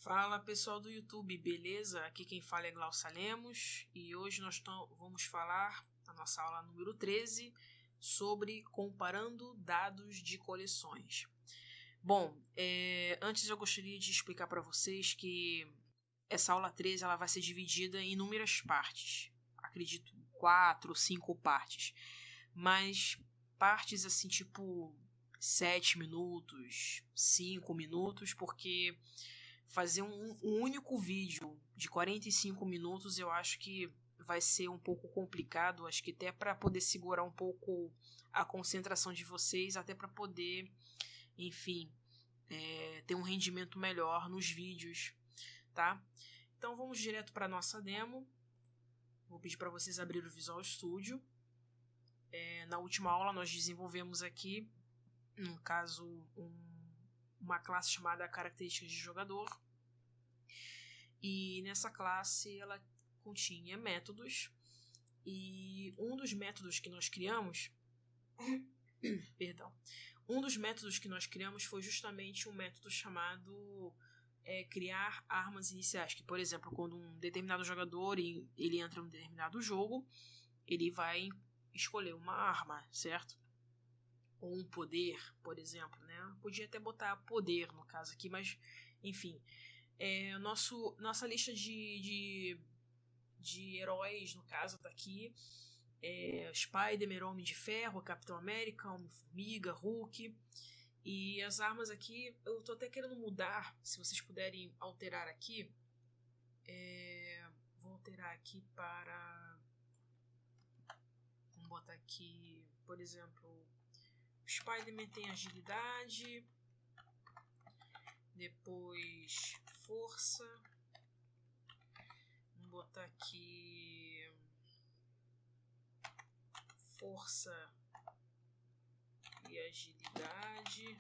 Fala pessoal do YouTube, beleza? Aqui quem fala é Glaucia Lemos e hoje nós vamos falar na nossa aula número 13 sobre comparando dados de coleções. Bom, antes eu gostaria de explicar para vocês que essa aula 13 ela vai ser dividida em inúmeras partes, acredito 4 ou 5 partes, mas partes assim tipo 7 minutos, 5 minutos, porque fazer um único vídeo de 45 minutos eu acho que vai ser um pouco complicado, acho que até para poder segurar um pouco a concentração de vocês, até para poder, enfim, ter um rendimento melhor nos vídeos, tá? Então vamos direto para a nossa demo. Vou pedir para vocês abrirem o Visual Studio. Na última aula nós desenvolvemos aqui, no caso, uma classe chamada características de jogador, e nessa classe ela continha métodos, e um dos métodos que nós criamos foi justamente um método chamado criar armas iniciais, que, por exemplo, quando um determinado jogador ele entra em um determinado jogo, ele vai escolher uma arma, certo? Ou um poder, por exemplo, né? Podia até botar poder no caso aqui, mas enfim, nossa lista de heróis, no caso, tá aqui. Spider-Man, Homem de Ferro, Capitão América, Homem-Formiga, Hulk. E as armas aqui, eu tô até querendo mudar, se vocês puderem alterar aqui. Vou alterar aqui para... Vamos botar aqui, por exemplo, Spider-Man tem agilidade, depois força, vamos botar aqui força e agilidade,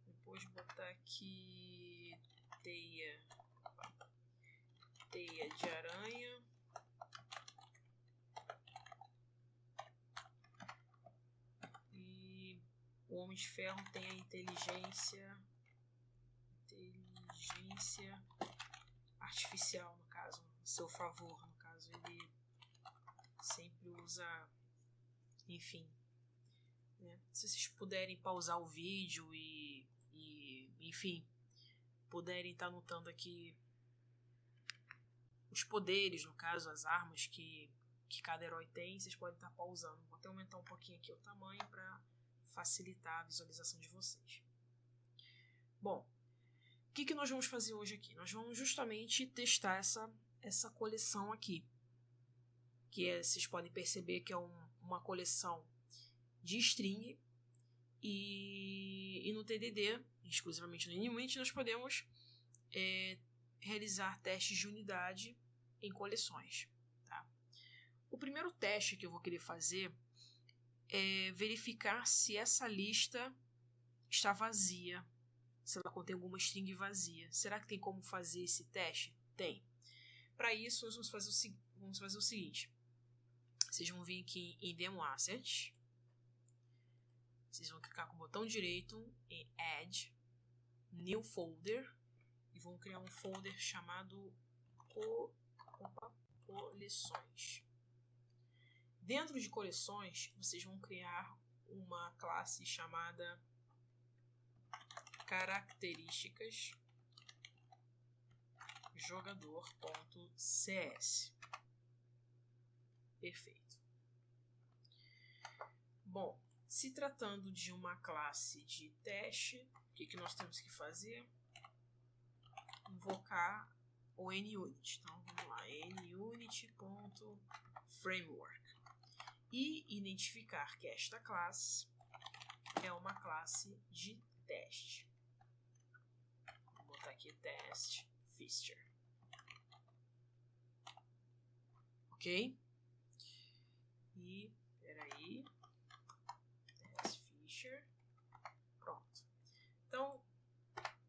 depois botar aqui teia de aranha, e o Homem de Ferro tem a inteligência artificial, no caso, a seu favor. No caso, ele sempre usa, enfim, né? Se vocês puderem pausar o vídeo e enfim, puderem estar anotando aqui os poderes, no caso, as armas que cada herói tem, vocês podem estar pausando. Vou até aumentar um pouquinho aqui o tamanho para facilitar a visualização de vocês. Bom, o que nós vamos fazer hoje aqui? Nós vamos justamente testar essa coleção aqui, que vocês podem perceber que é uma coleção de string, e no TDD, exclusivamente no Unity, nós podemos realizar testes de unidade em coleções. Tá? O primeiro teste que eu vou querer fazer é verificar se essa lista está vazia, se ela contém alguma string vazia. Será que tem como fazer esse teste? Tem. Para isso, nós vamos fazer o seguinte. Vocês vão vir aqui em Demo Assets. Vocês vão clicar com o botão direito em Add, New Folder, e vão criar um folder chamado Coleções. Dentro de coleções, vocês vão criar uma classe chamada características jogador.cs. Perfeito. Bom, se tratando de uma classe de teste, o que nós temos que fazer? Invocar o NUnit. Então vamos lá, NUnit.framework, e identificar que esta classe é uma classe de teste. Vou botar aqui test feature. Ok? E peraí, test feature. Pronto. Então,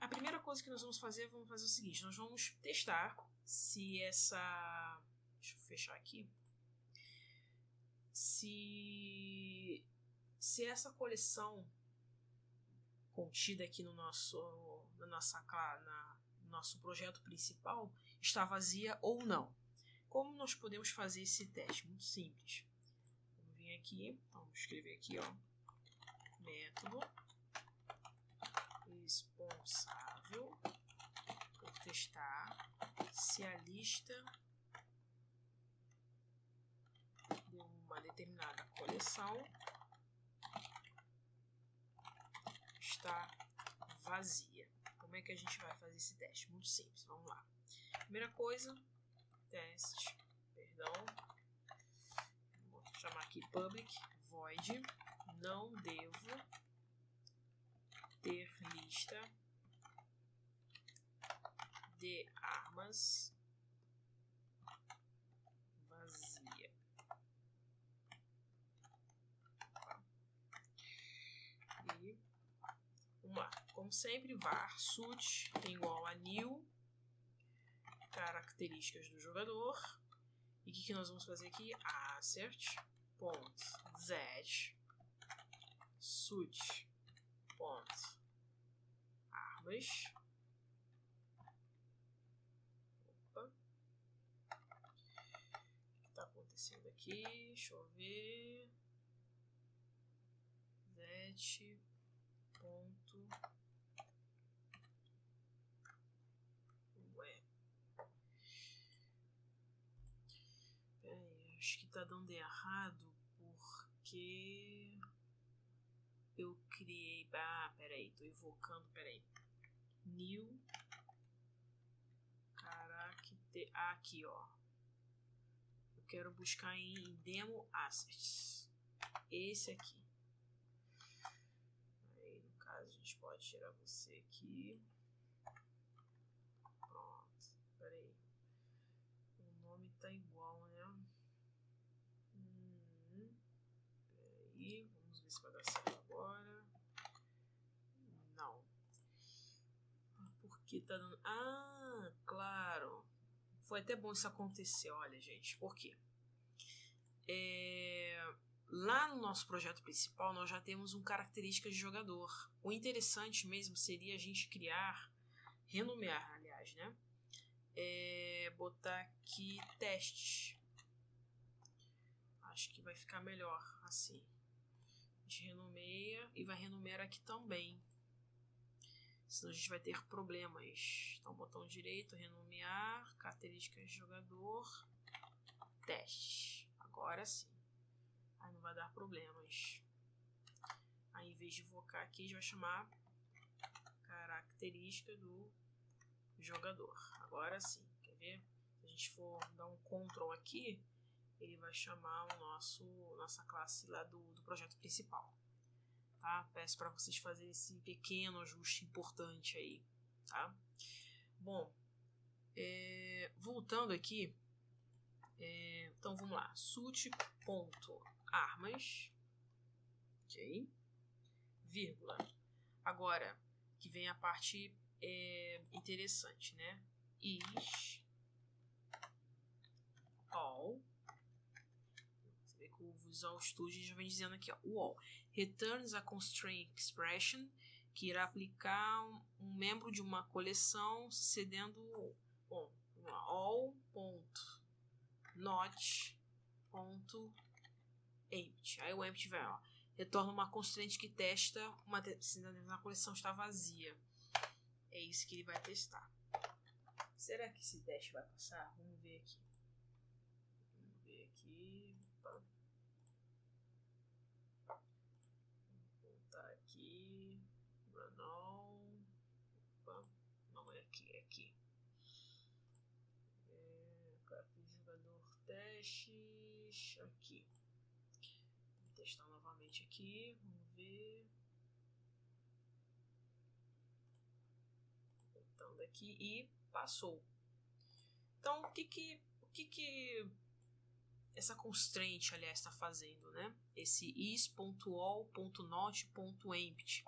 a primeira coisa que nós vamos fazer o seguinte: nós vamos testar se essa... Deixa eu fechar aqui. Se essa coleção contida aqui no nosso projeto principal está vazia ou não. Como nós podemos fazer esse teste? Muito simples. Vamos vir aqui, vamos escrever aqui, ó, método responsável por testar se a lista de uma determinada coleção está vazia. Como é que a gente vai fazer esse teste? Muito simples, vamos lá. Primeira coisa, teste, perdão, vou chamar aqui public void, não devo ter lista de armas vazia. E vamos lá. Como sempre, var sut tem igual a new características do jogador. E o que nós vamos fazer aqui? Assert.z sut.armas. Opa. O que está acontecendo aqui? Deixa eu ver. Zet. Acho que tá dando errado porque eu criei. Peraí, tô invocando. Peraí. New character. Aqui, ó. Eu quero buscar em demo assets. Esse aqui. Aí, no caso, a gente pode tirar você aqui. Pronto. Peraí. O nome tá igual, né? Peraí. Vamos ver se vai dar certo agora. Não. Por que tá dando... claro. Foi até bom isso acontecer, olha, gente. Por quê? Lá no nosso projeto principal, nós já temos um característica de jogador. O interessante mesmo seria a gente renomear, aliás, né? Botar aqui testes. Acho que vai ficar melhor assim. A gente renomeia e vai renomear aqui também. Senão a gente vai ter problemas. Então, botão direito, renomear, características de jogador, testes. Agora sim. Aí não vai dar problemas. Aí, em vez de invocar aqui, a gente vai chamar característica do jogador. Agora sim. Quer ver? Se a gente for dar um Ctrl aqui, ele vai chamar nossa classe lá do projeto principal. Tá? Peço para vocês fazerem esse pequeno ajuste importante aí, tá? Bom, voltando aqui, então vamos lá, sut.armas, ok, vírgula. Agora que vem a parte interessante, né? Is all. Você vê que o Visual Studio já vem dizendo aqui, ó, o all returns a constraint expression que irá aplicar um membro de uma coleção sucedendo all.not.empty. Aí o empty vai, ó, retorna uma constraint que testa se a coleção está vazia. É isso que ele vai testar. Será que esse teste vai passar? Vamos ver aqui. Opa. Vou voltar aqui. Run all. Opa. Não é aqui, é aqui. Jogador testes. Aqui. Vou testar novamente aqui. Vamos ver. Voltando aqui e passou. Então, o que essa constraint, aliás, está fazendo, né? Esse is.all.not.empty.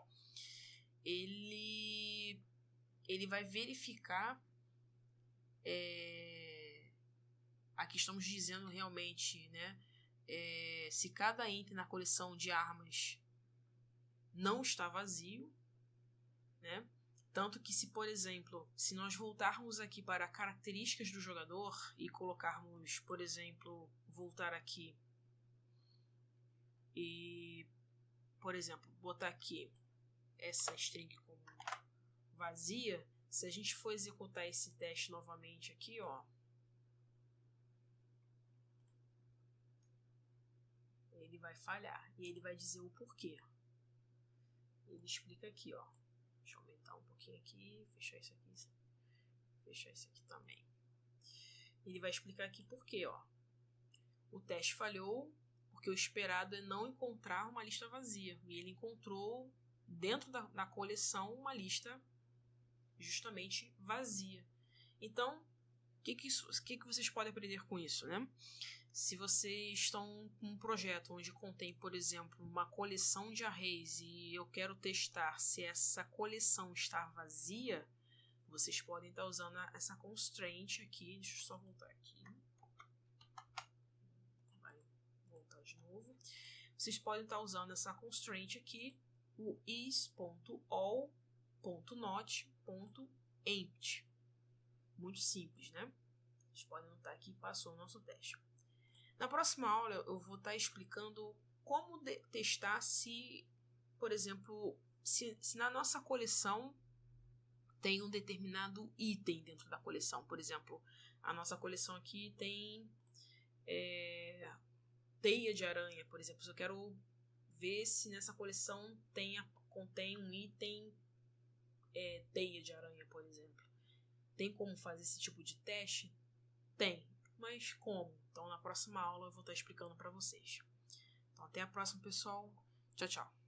Ele vai verificar. Aqui estamos dizendo realmente, né? Se cada item na coleção de armas não está vazio, né? Tanto que se, por exemplo, se nós voltarmos aqui para características do jogador e colocarmos, por exemplo, voltar aqui e, por exemplo, botar aqui essa string como vazia, se a gente for executar esse teste novamente aqui, ó, ele vai falhar e ele vai dizer o porquê. Ele explica aqui, ó. Deixa eu aumentar um pouquinho aqui, fechar isso aqui, fechar isso aqui também. Ele vai explicar aqui por quê, ó. O teste falhou porque o esperado é não encontrar uma lista vazia. E ele encontrou dentro da coleção uma lista justamente vazia. Então, o que vocês podem aprender com isso, né? Se vocês estão com um projeto onde contém, por exemplo, uma coleção de arrays e eu quero testar se essa coleção está vazia, vocês podem estar usando essa constraint aqui. Deixa eu só voltar aqui. Vai voltar de novo. Vocês podem estar usando essa constraint aqui, o is.all.not.empty. Muito simples, né? Vocês podem notar aqui, passou o nosso teste. Na próxima aula eu vou estar explicando como testar se, por exemplo, se na nossa coleção tem um determinado item dentro da coleção. Por exemplo, a nossa coleção aqui tem teia de aranha, por exemplo. Se eu quero ver se nessa coleção contém um item teia de aranha, por exemplo. Tem como fazer esse tipo de teste? Tem. Mas como? Então, na próxima aula eu vou estar explicando para vocês. Então, até a próxima, pessoal. Tchau, tchau.